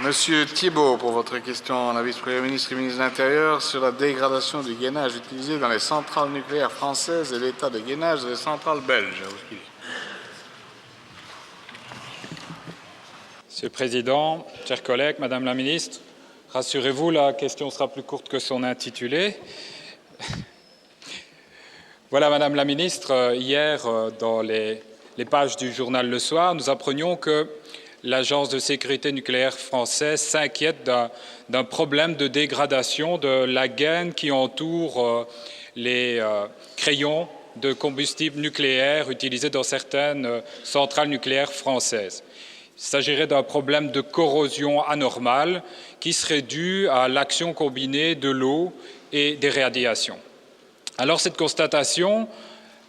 Monsieur Thibault, pour votre question à la vice-première ministre et ministre de l'Intérieur sur la dégradation du gainage utilisé dans les centrales nucléaires françaises et l'état de gainage des centrales belges. Monsieur le Président, chers collègues, Madame la Ministre, rassurez-vous, la question sera plus courte que son intitulé. Voilà, Madame la Ministre, hier, dans les pages du journal Le Soir, nous apprenions que l'Agence de sécurité nucléaire française s'inquiète d'un problème de dégradation de la gaine qui entoure les crayons de combustible nucléaire utilisés dans certaines centrales nucléaires françaises. Il s'agirait d'un problème de corrosion anormale qui serait dû à l'action combinée de l'eau et des radiations. Alors cette constatation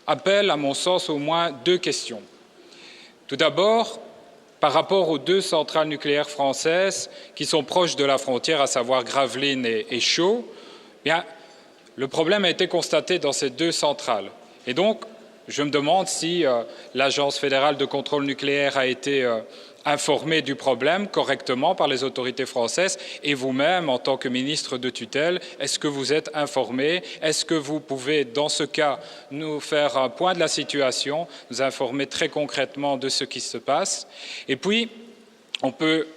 appelle, à mon sens, au moins deux questions. Tout d'abord, par rapport aux deux centrales nucléaires françaises qui sont proches de la frontière, à savoir Gravelines et Chaux, le problème a été constaté dans ces deux centrales. Et donc, je me demande si l'Agence fédérale de contrôle nucléaire a été informée du problème correctement par les autorités françaises et vous-même, en tant que ministre de tutelle, est-ce que vous êtes informé? Est-ce que vous pouvez, dans ce cas, nous faire un point de la situation, nous informer très concrètement de ce qui se passe? Et puis, on peut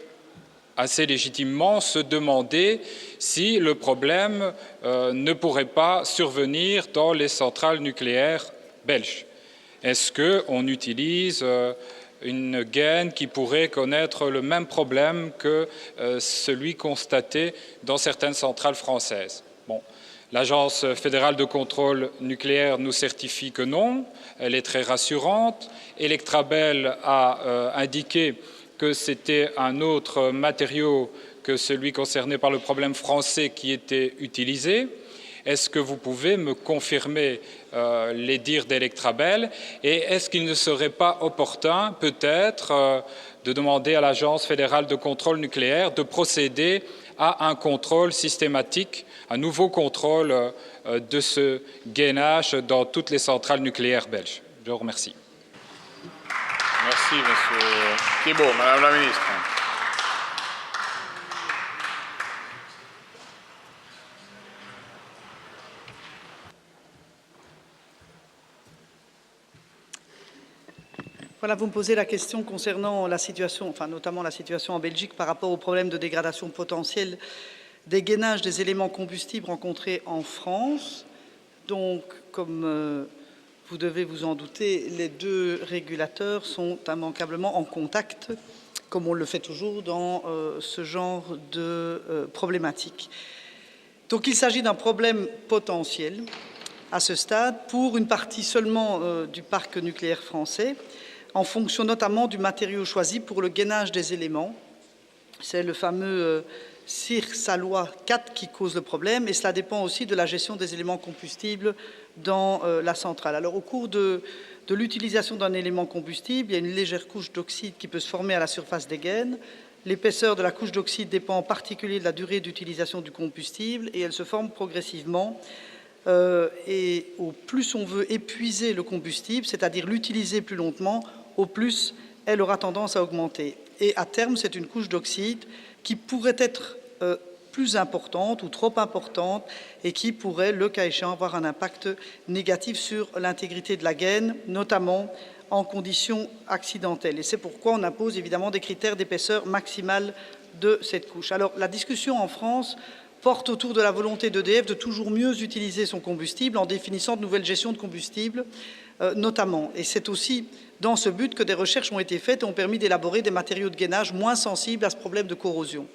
assez légitimement se demander si le problème ne pourrait pas survenir dans les centrales nucléaires belges. Est-ce qu'on utilise une gaine qui pourrait connaître le même problème que celui constaté dans certaines centrales françaises? Bon, l'Agence fédérale de contrôle nucléaire nous certifie que non, elle est très rassurante. Electrabel a indiqué que c'était un autre matériau que celui concerné par le problème français qui était utilisé. Est-ce que vous pouvez me confirmer les dires d'Electrabel? Et est-ce qu'il ne serait pas opportun, peut-être, de demander à l'Agence fédérale de contrôle nucléaire de procéder à un contrôle systématique, un nouveau contrôle de ce gainage dans toutes les centrales nucléaires belges? Je vous remercie. Merci, Monsieur Thibault. Madame la Ministre. Voilà, vous me posez la question concernant la situation, notamment la situation en Belgique par rapport au problème de dégradation potentielle des gainages des éléments combustibles rencontrés en France. Donc, comme vous devez vous en douter, les deux régulateurs sont immanquablement en contact, comme on le fait toujours dans ce genre de problématique. Donc, il s'agit d'un problème potentiel à ce stade pour une partie seulement du parc nucléaire français, en fonction notamment du matériau choisi pour le gainage des éléments. C'est le fameux CIR-SALOI 4 qui cause le problème, et cela dépend aussi de la gestion des éléments combustibles dans la centrale. Alors, au cours de l'utilisation d'un élément combustible, il y a une légère couche d'oxyde qui peut se former à la surface des gaines. L'épaisseur de la couche d'oxyde dépend en particulier de la durée d'utilisation du combustible, et elle se forme progressivement. Et au plus on veut épuiser le combustible, c'est-à-dire l'utiliser plus longtemps, au plus elle aura tendance à augmenter. Et à terme, c'est une couche d'oxyde qui pourrait être plus importante ou trop importante et qui pourrait, le cas échéant, avoir un impact négatif sur l'intégrité de la gaine, notamment en conditions accidentelles. Et c'est pourquoi on impose évidemment des critères d'épaisseur maximale de cette couche. Alors, la discussion en France porte autour de la volonté d'EDF de toujours mieux utiliser son combustible en définissant de nouvelles gestions de combustible, notamment. Et c'est aussi dans ce but que des recherches ont été faites et ont permis d'élaborer des matériaux de gainage moins sensibles à ce problème de corrosion.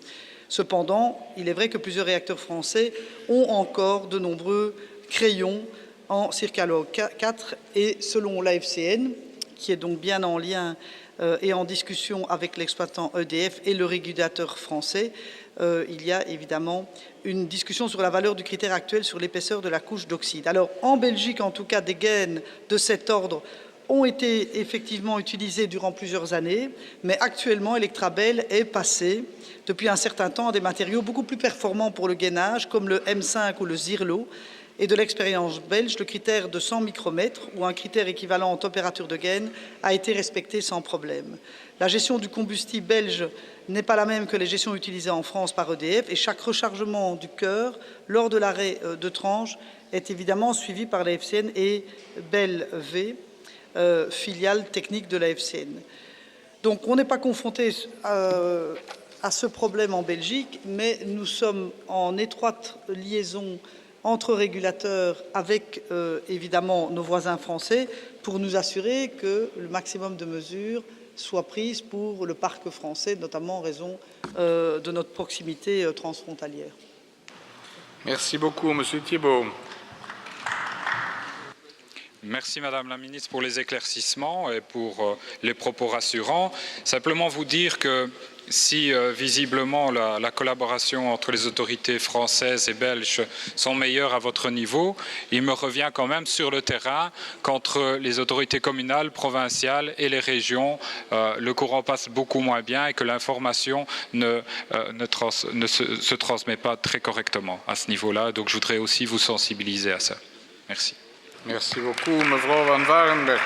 Cependant, il est vrai que plusieurs réacteurs français ont encore de nombreux crayons en CIR-SALOI 4 et selon l'AFCN, qui est donc bien en lien et en discussion avec l'exploitant EDF et le régulateur français, il y a évidemment une discussion sur la valeur du critère actuel sur l'épaisseur de la couche d'oxyde. Alors, en Belgique, en tout cas, des gaines de cet ordre ont été effectivement utilisées durant plusieurs années, mais actuellement, Electrabel est passé depuis un certain temps à des matériaux beaucoup plus performants pour le gainage, comme le M5 ou le Zirlo, et de l'expérience belge, le critère de 100 micromètres ou un critère équivalent en température de gaine a été respecté sans problème. La gestion du combustible belge n'est pas la même que les gestions utilisées en France par EDF et chaque rechargement du cœur lors de l'arrêt de Tranche est évidemment suivi par la FCN et Belle-V, filiale technique de la FCN. Donc on n'est pas confronté à ce problème en Belgique, mais nous sommes en étroite liaison entre régulateurs avec évidemment nos voisins français pour nous assurer que le maximum de mesures soient prises pour le parc français, notamment en raison de notre proximité transfrontalière. Merci beaucoup, Monsieur Thibault. Merci Madame la Ministre pour les éclaircissements et pour les propos rassurants. Simplement vous dire que si visiblement la collaboration entre les autorités françaises et belges sont meilleures à votre niveau, il me revient quand même sur le terrain qu'entre les autorités communales, provinciales et les régions, le courant passe beaucoup moins bien et que l'information ne se transmet pas très correctement à ce niveau-là. Donc je voudrais aussi vous sensibiliser à ça. Merci. Merci beaucoup, mevrouw Van Varenberg.